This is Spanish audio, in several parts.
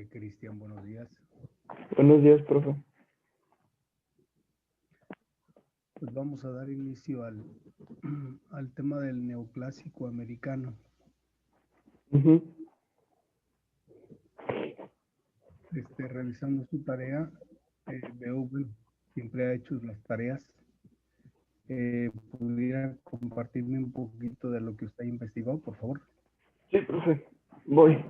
Cristian, buenos días. Buenos días, profe. Pues vamos a dar inicio al tema del neoclásico americano. Revisando su tarea, veo que siempre ha hecho las tareas. ¿Pudiera compartirme un poquito de lo que usted ha investigado, por favor? Sí, profe. Voy.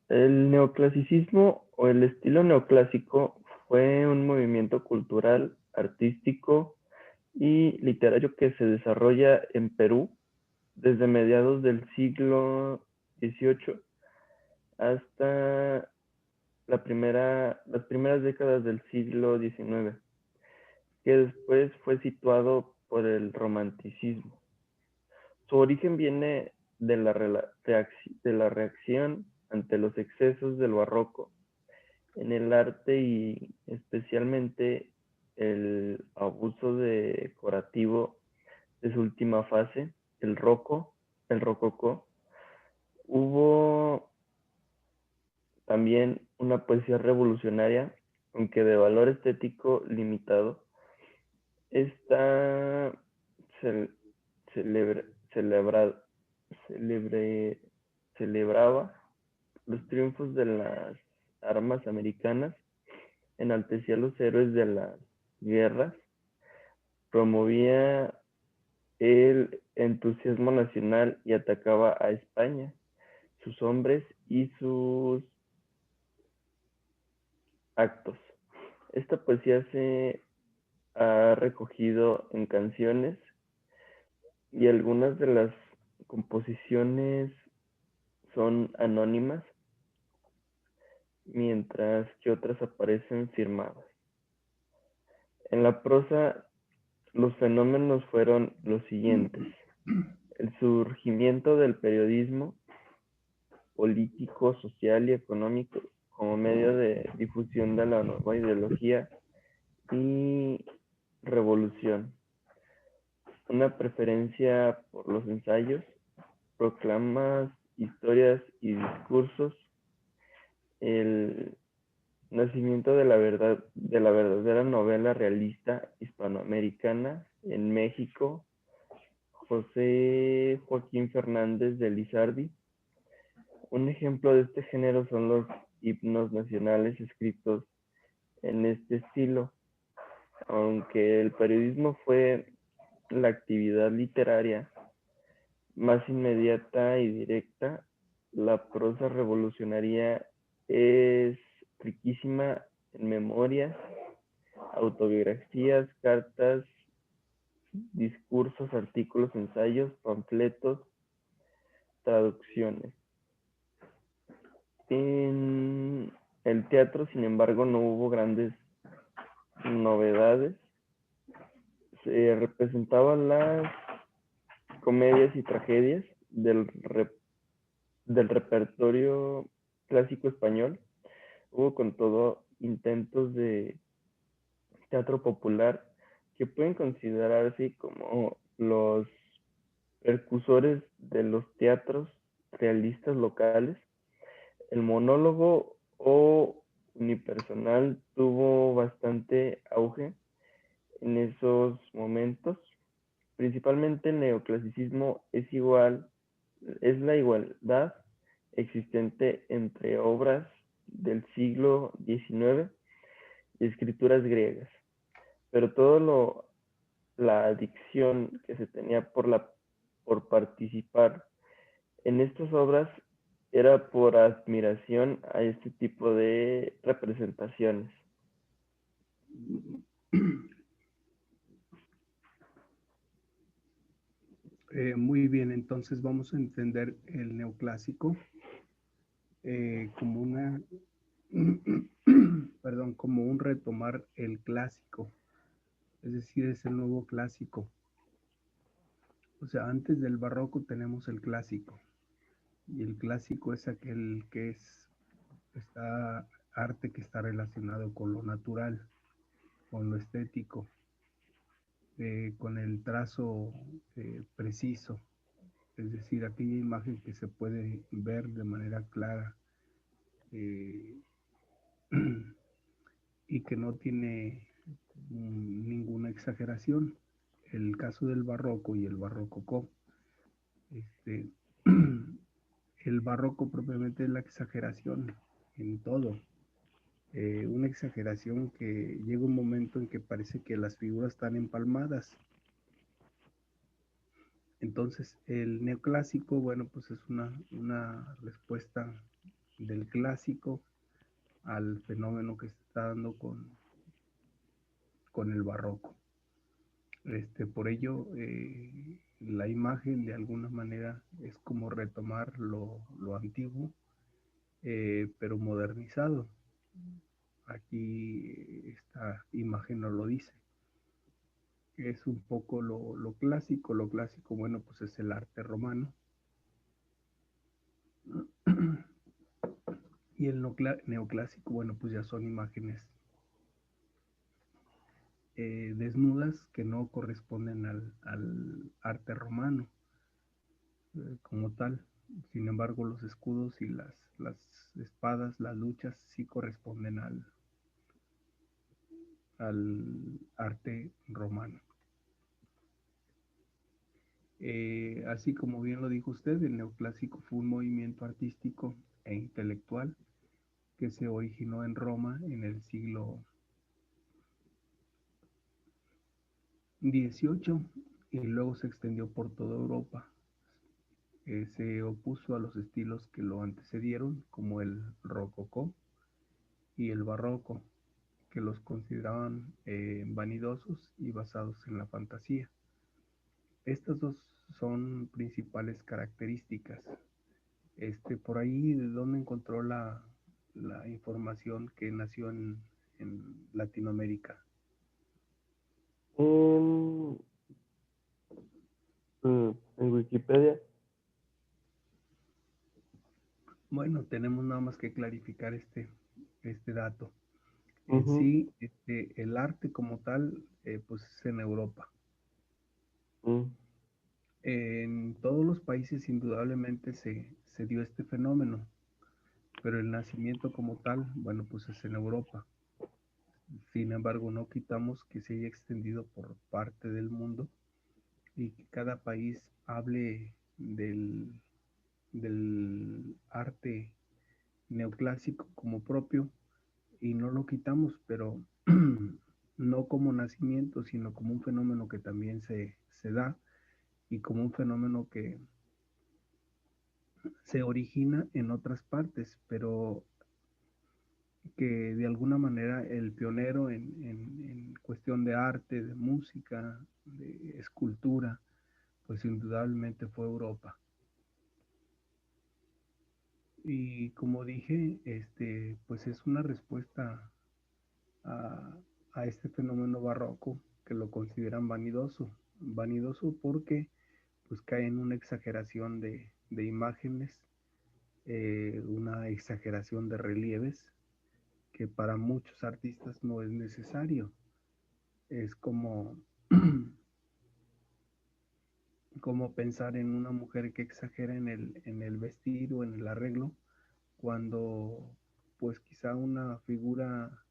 El neoclasicismo o el estilo neoclásico fue un movimiento cultural, artístico y literario que se desarrolla en Perú desde mediados del siglo XVIII hasta las primeras décadas del siglo XIX, que después fue situado por el romanticismo. Su origen viene de la reacción ante los excesos del barroco en el arte y especialmente el abuso decorativo de su última fase, el rococó. Hubo también una poesía revolucionaria, aunque de valor estético limitado. Esta celebraba los triunfos de las armas americanas, enaltecía a los héroes de las guerras, promovía el entusiasmo nacional y atacaba a España, sus hombres y sus actos. Esta poesía se ha recogido en canciones y algunas de las composiciones son anónimas, mientras que otras aparecen firmadas. En la prosa, los fenómenos fueron los siguientes: el surgimiento del periodismo político, social y económico como medio de difusión de la nueva ideología y revolución, una preferencia por los ensayos, proclamas, historias y discursos, el nacimiento de la verdadera novela realista hispanoamericana en México, José Joaquín Fernández de Lizardi. Un ejemplo de este género son los himnos nacionales escritos en este estilo. Aunque el periodismo fue la actividad literaria más inmediata y directa, la prosa revolucionaria es riquísima en memorias, autobiografías, cartas, discursos, artículos, ensayos, panfletos, traducciones. En el teatro, sin embargo, no hubo grandes novedades. Se representaban las comedias y tragedias del repertorio clásico español. Hubo con todo intentos de teatro popular que pueden considerarse como los precursores de los teatros realistas locales. El monólogo o unipersonal tuvo bastante auge en esos momentos. Principalmente el neoclasicismo es la igualdad existente entre obras del siglo XIX y escrituras griegas, pero la adicción que se tenía por participar en estas obras era por admiración a este tipo de representaciones. Muy bien, entonces vamos a entender el neoclásico como como un retomar el clásico, es decir, es el nuevo clásico. O sea, antes del barroco tenemos el clásico. Y el clásico es aquel que está arte que está relacionado con lo natural, con lo estético, con el trazo preciso, es decir, aquella imagen que se puede ver de manera clara eh, y que no tiene ninguna exageración. El caso del barroco y el barrococó, este, el barroco propiamente es la exageración en todo. Una exageración que llega un momento en que parece que las figuras están empalmadas. Entonces, el neoclásico, bueno, pues es una respuesta del clásico al fenómeno que se está dando con el barroco. Por ello, la imagen de alguna manera es como retomar lo antiguo, pero modernizado. Aquí esta imagen nos lo dice. Es un poco lo clásico. Lo clásico, bueno, pues es el arte romano. Y el neoclásico, bueno, pues ya son imágenes desnudas que no corresponden al arte romano como tal. Sin embargo, los escudos y las espadas, las luchas, sí corresponden al arte romano. Así como bien lo dijo usted, el neoclásico fue un movimiento artístico e intelectual que se originó en Roma en el siglo XVIII y luego se extendió por toda Europa. Se opuso a los estilos que lo antecedieron, como el rococó y el barroco, que los consideraban vanidosos y basados en la fantasía. Estas dos son principales características. Por ahí, ¿de dónde encontró la información que nació en Latinoamérica? En, en Wikipedia. Bueno, tenemos nada más que clarificar este dato. En Ujú, sí, el arte como tal, pues es en Europa. mm, En todos los países indudablemente se dio este fenómeno, pero el nacimiento como tal, bueno, pues es en Europa. Sin embargo, no quitamos que se haya extendido por parte del mundo y que cada país hable del arte neoclásico como propio y no lo quitamos, pero no como nacimiento, sino como un fenómeno que también se da y como un fenómeno que se origina en otras partes, pero que de alguna manera el pionero en cuestión de arte, de música, de escultura, pues indudablemente fue Europa. Y como dije, pues es una respuesta a, a este fenómeno barroco que lo consideran vanidoso. Vanidoso porque pues cae en una exageración de imágenes, una exageración de relieves que para muchos artistas no es necesario. Es como, como pensar en una mujer que exagera en el vestir o en el arreglo, cuando pues quizá una figura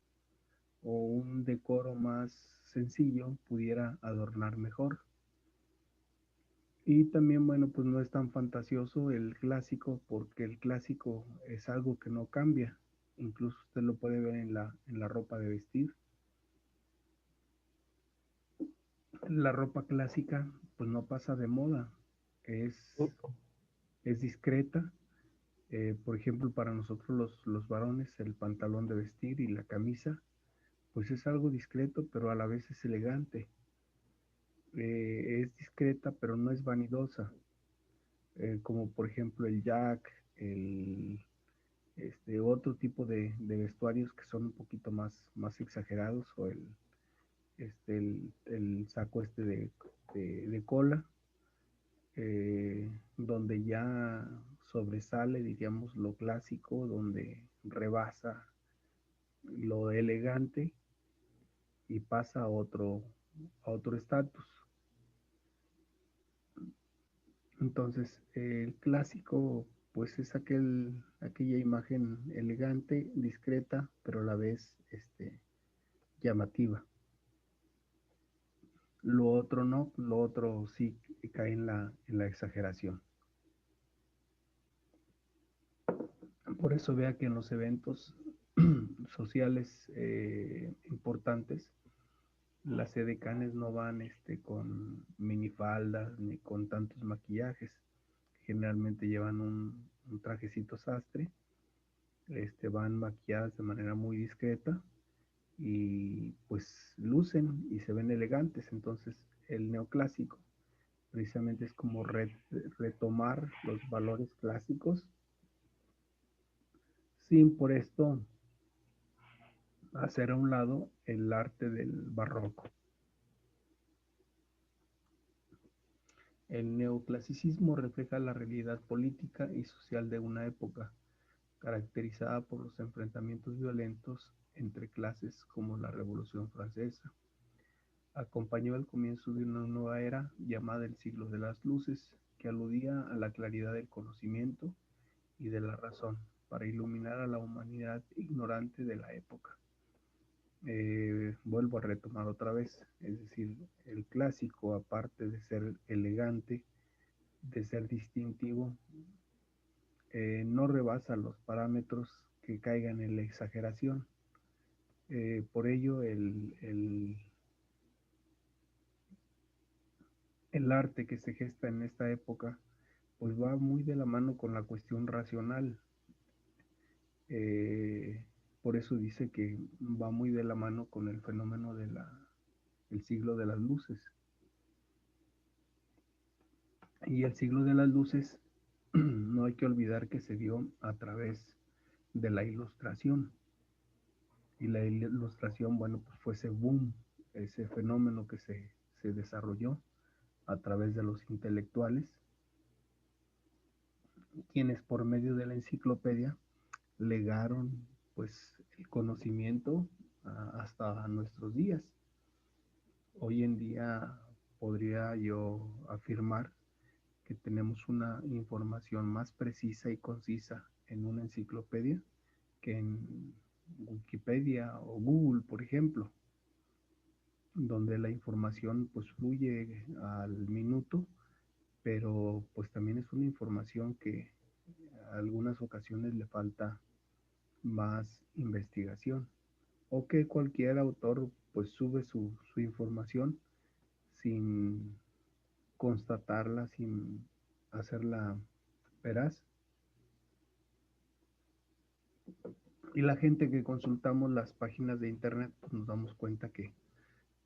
o un decoro más sencillo pudiera adornar mejor. Y también, bueno, pues no es tan fantasioso el clásico, porque el clásico es algo que no cambia. Incluso usted lo puede ver en la ropa de vestir. La ropa clásica, pues no pasa de moda, es, es discreta. Por ejemplo, para nosotros los varones, el pantalón de vestir y la camisa, pues es algo discreto, pero a la vez es elegante. Es discreta, pero no es vanidosa. Como por ejemplo el jack, otro tipo de vestuarios que son un poquito más exagerados, o el saco de cola, donde ya sobresale, diríamos, lo clásico, donde rebasa lo elegante y pasa a otro estatus. Entonces, el clásico, pues es aquella imagen elegante, discreta, pero a la vez llamativa. Lo otro no, lo otro sí cae en la exageración. Por eso vea que en los eventos sociales importantes, las edecanes no van con minifaldas ni con tantos maquillajes. Generalmente llevan un trajecito sastre, van maquilladas de manera muy discreta y pues lucen y se ven elegantes. Entonces el neoclásico precisamente es como retomar los valores clásicos sin por esto hacer a un lado el arte del barroco. El neoclasicismo refleja la realidad política y social de una época, caracterizada por los enfrentamientos violentos entre clases como la Revolución Francesa. Acompañó el comienzo de una nueva era llamada el siglo de las luces, que aludía a la claridad del conocimiento y de la razón para iluminar a la humanidad ignorante de la época. Vuelvo a retomar otra vez, es decir, el clásico, aparte de ser elegante, de ser distintivo, no rebasa los parámetros que caigan en la exageración. Por ello, el arte que se gesta en esta época pues va muy de la mano con la cuestión racional. Eh, por eso dice que va muy de la mano con el fenómeno del siglo de las luces. Y el siglo de las luces no hay que olvidar que se dio a través de la ilustración. Y la ilustración, bueno, pues fue ese boom, ese fenómeno que se desarrolló a través de los intelectuales, quienes por medio de la enciclopedia legaron pues el conocimiento hasta nuestros días. Hoy en día podría yo afirmar que tenemos una información más precisa y concisa en una enciclopedia que en Wikipedia o Google, por ejemplo, donde la información pues fluye al minuto, pero pues también es una información que a algunas ocasiones le falta más investigación, o que cualquier autor pues sube su información sin constatarla, sin hacerla veraz. Y la gente que consultamos las páginas de internet pues nos damos cuenta que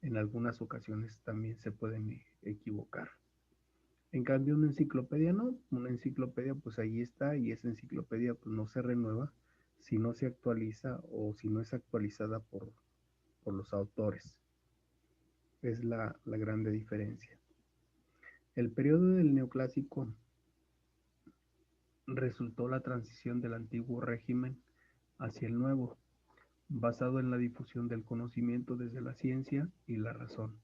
en algunas ocasiones también se pueden equivocar. En cambio, una enciclopedia no, una enciclopedia pues ahí está, y esa enciclopedia pues no se renueva si no se actualiza o si no es actualizada por los autores. Es la grande diferencia. El periodo del neoclásico resultó la transición del antiguo régimen hacia el nuevo, basado en la difusión del conocimiento desde la ciencia y la razón.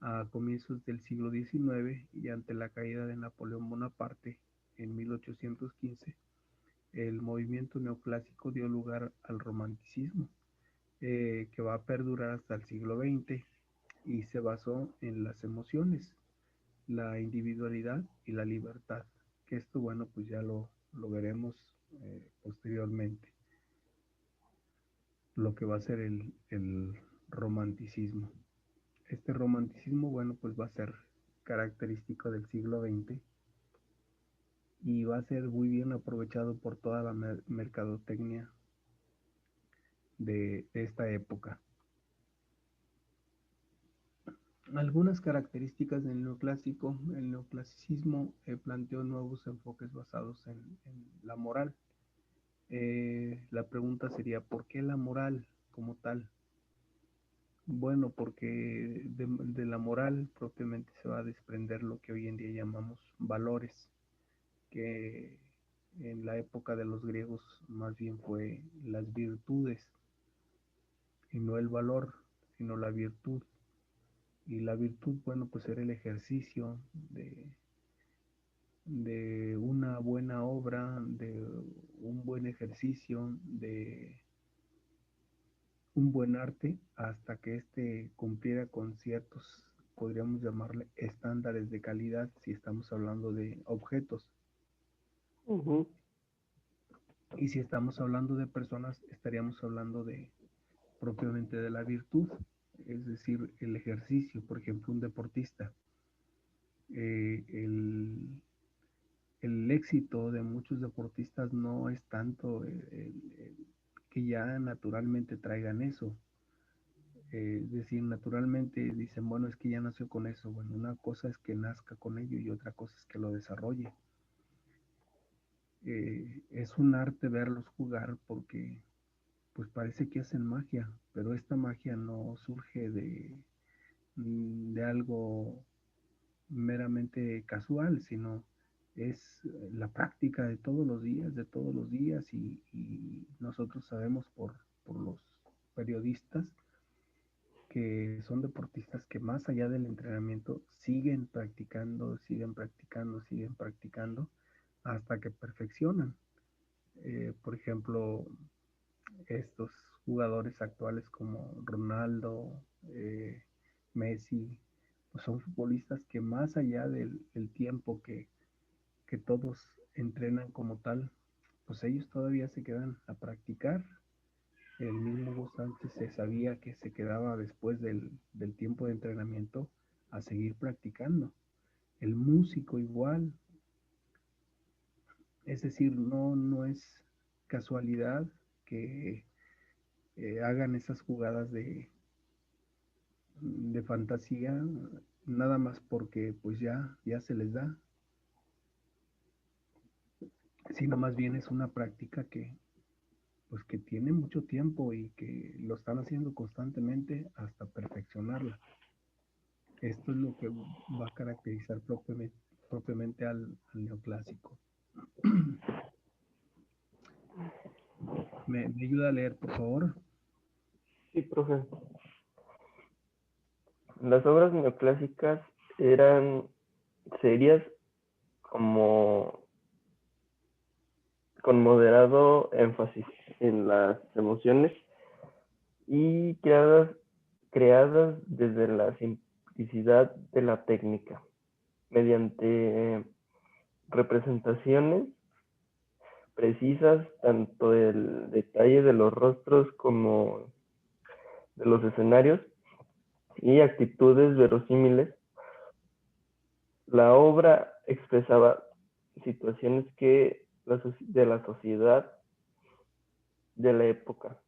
A comienzos del siglo XIX y ante la caída de Napoleón Bonaparte en 1815, el movimiento neoclásico dio lugar al romanticismo, que va a perdurar hasta el siglo XX y se basó en las emociones, la individualidad y la libertad, que esto, bueno, pues ya lo veremos posteriormente, lo que va a ser el romanticismo. Este romanticismo, bueno, pues va a ser característico del siglo XX y va a ser muy bien aprovechado por toda la mercadotecnia de esta época. Algunas características del neoclásico. El neoclasicismo planteó nuevos enfoques basados en la moral. La pregunta sería, ¿por qué la moral como tal? Bueno, porque de la moral propiamente se va a desprender lo que hoy en día llamamos valores, que en la época de los griegos más bien fue las virtudes, y no el valor, sino la virtud. Y la virtud, bueno, pues era el ejercicio de una buena obra, de un buen ejercicio, de un buen arte, hasta que éste cumpliera con ciertos, podríamos llamarle, estándares de calidad, si estamos hablando de objetos. Ujú. Y si estamos hablando de personas, estaríamos hablando de propiamente de la virtud, es decir, el ejercicio. Por ejemplo, un deportista, eh, el, el éxito de muchos deportistas no es tanto que ya naturalmente traigan eso. Es decir, naturalmente dicen, bueno, es que ya nació con eso. Bueno, una cosa es que nazca con ello y otra cosa es que lo desarrolle. Es un arte verlos jugar porque pues parece que hacen magia, pero esta magia no surge de algo meramente casual, sino es la práctica de todos los días, y nosotros sabemos por los periodistas que son deportistas que más allá del entrenamiento siguen practicando, siguen practicando, siguen practicando hasta que perfeccionan. Por ejemplo, estos jugadores actuales como Ronaldo, Messi, pues son futbolistas que más allá del tiempo que todos entrenan como tal, pues ellos todavía se quedan a practicar. El mismo Hugo Sánchez se sabía que se quedaba después del tiempo de entrenamiento a seguir practicando. El músico igual, es decir, no es casualidad que hagan esas jugadas de fantasía, nada más porque pues ya se les da, sino más bien es una práctica pues que tiene mucho tiempo y que lo están haciendo constantemente hasta perfeccionarla. Esto es lo que va a caracterizar propiamente al neoclásico. ¿Me ayuda a leer, por favor? Sí, profe. Las obras neoclásicas eran serias como con moderado énfasis en las emociones y creadas desde la simplicidad de la técnica, mediante representaciones precisas tanto del detalle de los rostros como de los escenarios y actitudes verosímiles. La obra expresaba situaciones de la sociedad de la época.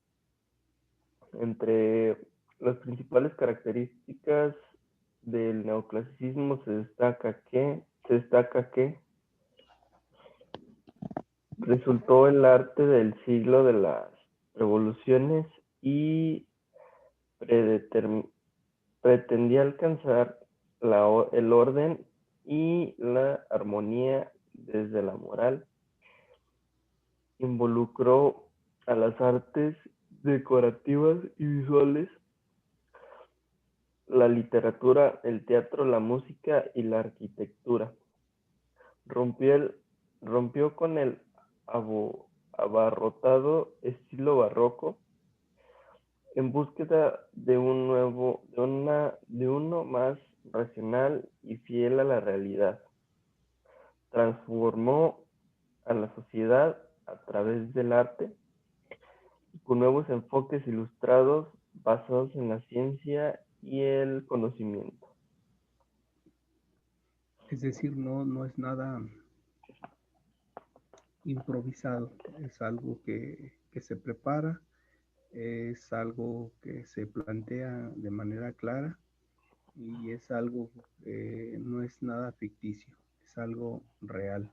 Entre las principales características del neoclasicismo se destaca que resultó el arte del siglo de las revoluciones y pretendía alcanzar el orden y la armonía desde la moral. Involucró a las artes decorativas y visuales, la literatura, el teatro, la música y la arquitectura. Rompió, el, rompió con el abarrotado estilo barroco en búsqueda de uno más racional y fiel a la realidad. Transformó a la sociedad a través del arte con nuevos enfoques ilustrados basados en la ciencia y el conocimiento. Es decir, no es nada improvisado, es algo que se prepara, es algo que se plantea de manera clara y es algo que no es nada ficticio, es algo real.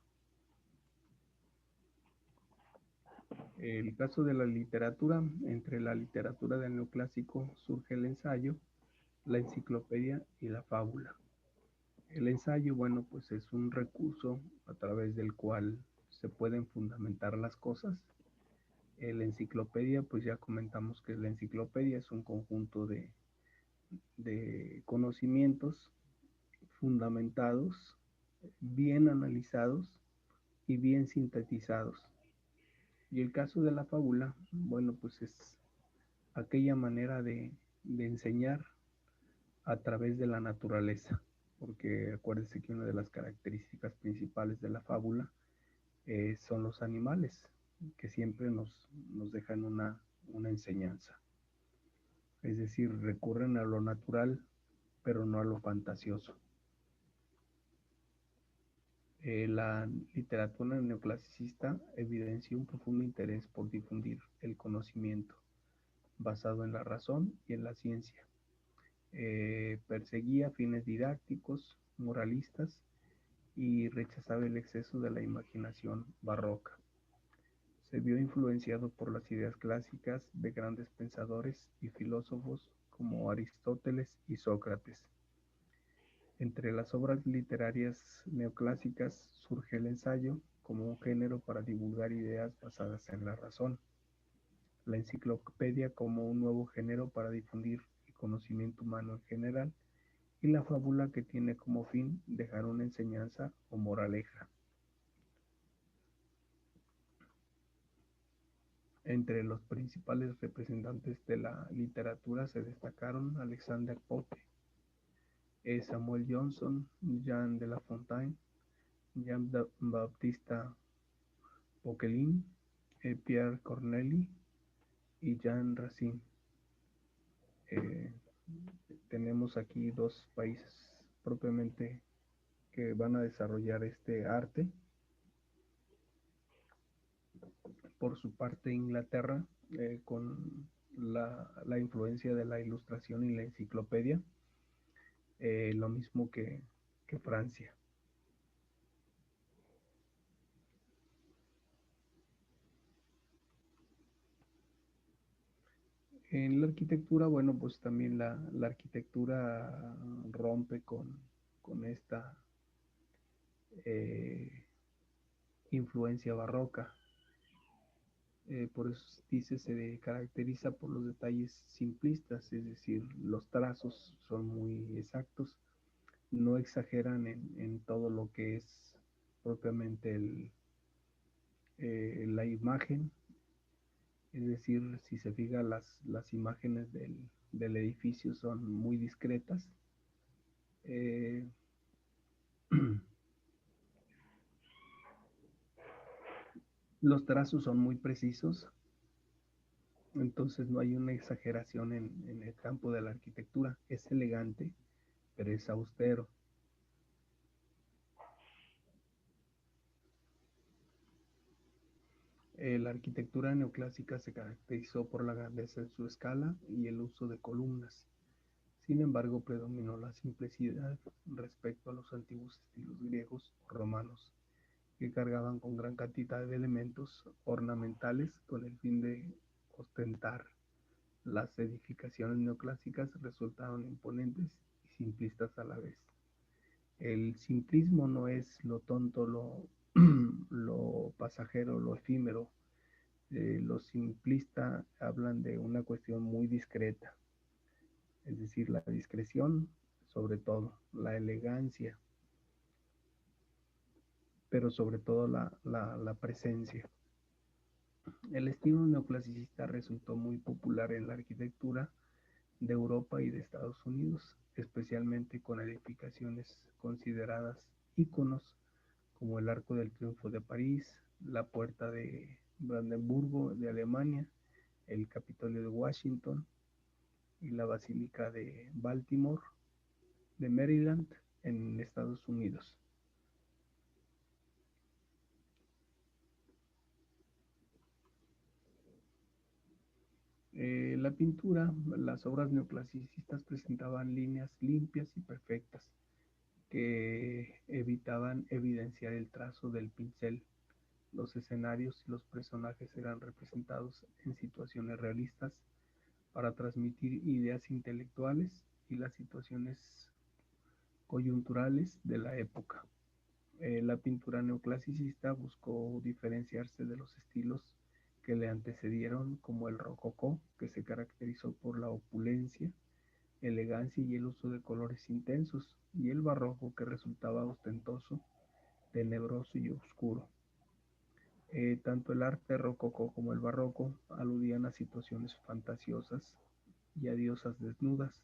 El caso de la literatura, entre la literatura del neoclásico surge el ensayo, la enciclopedia y la fábula. El ensayo, bueno, pues es un recurso a través del cual se pueden fundamentar las cosas. La enciclopedia, pues ya comentamos que la enciclopedia es un conjunto de conocimientos fundamentados, bien analizados y bien sintetizados. Y el caso de la fábula, bueno, pues es aquella manera de enseñar a través de la naturaleza, porque acuérdense que una de las características principales de la fábula son los animales, que siempre nos dejan una enseñanza. Es decir, recurren a lo natural, pero no a lo fantasioso. La literatura neoclasicista evidencia un profundo interés por difundir el conocimiento basado en la razón y en la ciencia. Perseguía fines didácticos, moralistas y rechazaba el exceso de la imaginación barroca. Se vio influenciado por las ideas clásicas de grandes pensadores y filósofos como Aristóteles y Sócrates. Entre las obras literarias neoclásicas surge el ensayo como un género para divulgar ideas basadas en la razón, la enciclopedia como un nuevo género para difundir el conocimiento humano en general y la fábula que tiene como fin dejar una enseñanza o moraleja. Entre los principales representantes de la literatura se destacaron Alexander Pope, Samuel Johnson, Jean de La Fontaine, Jean-Baptiste Poquelin, Pierre Corneille y Jean Racine. Tenemos aquí dos países propiamente que van a desarrollar este arte. Por su parte, Inglaterra, con la influencia de la ilustración y la enciclopedia, lo mismo que Francia. En la arquitectura, bueno, pues también la arquitectura rompe con esta influencia barroca. Por eso dice, se caracteriza por los detalles simplistas, es decir, los trazos son muy exactos, no exageran en todo lo que es propiamente la imagen, es decir, si se fija las imágenes del edificio son muy discretas. Eh, los trazos son muy precisos, entonces no hay una exageración en el campo de la arquitectura. Es elegante, pero es austero. La arquitectura neoclásica se caracterizó por la grandeza de su escala y el uso de columnas. Sin embargo, predominó la simplicidad respecto a los antiguos estilos griegos o romanos, que cargaban con gran cantidad de elementos ornamentales con el fin de ostentar. Las edificaciones neoclásicas resultaron imponentes y simplistas a la vez. El simplismo no es lo tonto, lo pasajero, lo efímero. Los simplistas hablan de una cuestión muy discreta, es decir, la discreción, sobre todo, la elegancia, pero sobre todo la presencia. El estilo neoclasicista resultó muy popular en la arquitectura de Europa y de Estados Unidos, especialmente con edificaciones consideradas íconos como el Arco del Triunfo de París, la Puerta de Brandenburgo de Alemania, el Capitolio de Washington y la Basílica de Baltimore de Maryland en Estados Unidos. La pintura, las obras neoclasicistas presentaban líneas limpias y perfectas que evitaban evidenciar el trazo del pincel, Los escenarios y los personajes eran representados en situaciones realistas para transmitir ideas intelectuales y las situaciones coyunturales de la época. La pintura neoclasicista buscó diferenciarse de los estilos que le antecedieron, como el rococó, que se caracterizó por la opulencia, elegancia y el uso de colores intensos, y el barroco, que resultaba ostentoso, tenebroso y oscuro. Tanto el arte rococó como el barroco aludían a situaciones fantasiosas y a diosas desnudas.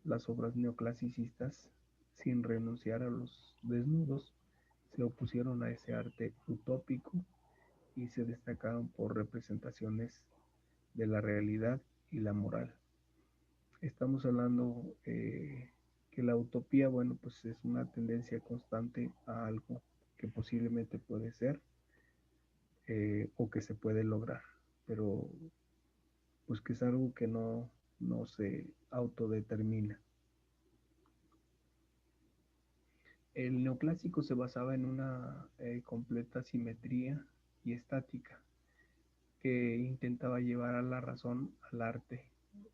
Las obras neoclasicistas, sin renunciar a los desnudos, se opusieron a ese arte utópico y se destacaron por representaciones de la realidad y la moral. Estamos hablando que la utopía, bueno, pues es una tendencia constante a algo que posiblemente puede ser o que se puede lograr, pero pues que es algo que no se autodetermina. El neoclásico se basaba en una completa simetría y estática que intentaba llevar a la razón al arte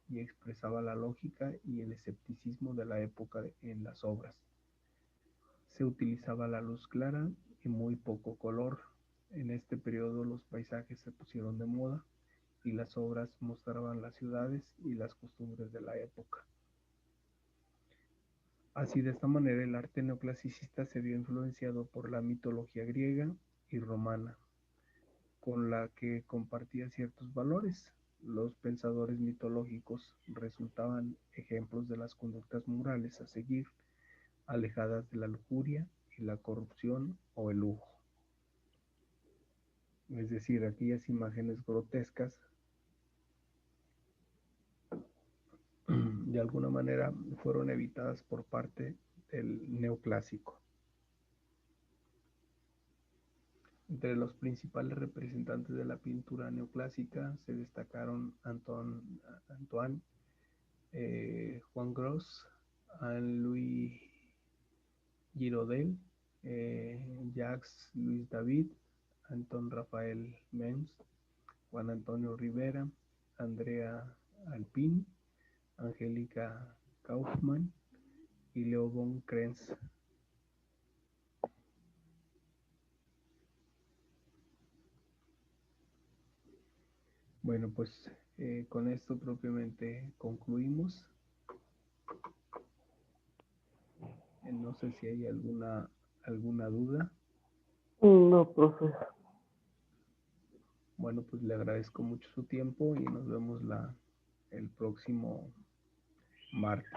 y expresaba la lógica y el escepticismo de la época en las obras. Se utilizaba la luz clara y muy poco color. En este periodo los paisajes se pusieron de moda y las obras mostraban las ciudades y las costumbres de la época. Así, de esta manera, el arte neoclasicista se vio influenciado por la mitología griega y romana, con la que compartía ciertos valores. Los pensadores mitológicos resultaban ejemplos de las conductas morales a seguir, alejadas de la lujuria y la corrupción o el lujo. Es decir, aquellas imágenes grotescas de alguna manera fueron evitadas por parte del neoclásico. Entre los principales representantes de la pintura neoclásica se destacaron Antoine Juan Gros, Anne-Louis Girodel, Jacques-Louis David, Anton Rafael Mengs, Juan Antonio Rivera, Andrea Alpin, Angélica Kaufmann y Leo von Krenz. Bueno, pues con esto propiamente concluimos. No sé si hay alguna duda. No, profe. Bueno, pues le agradezco mucho su tiempo y nos vemos el próximo martes.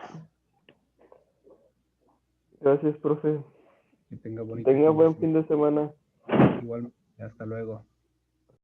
Gracias, profe. Que tenga bonito Tenga buen fin de semana. Igual, hasta luego.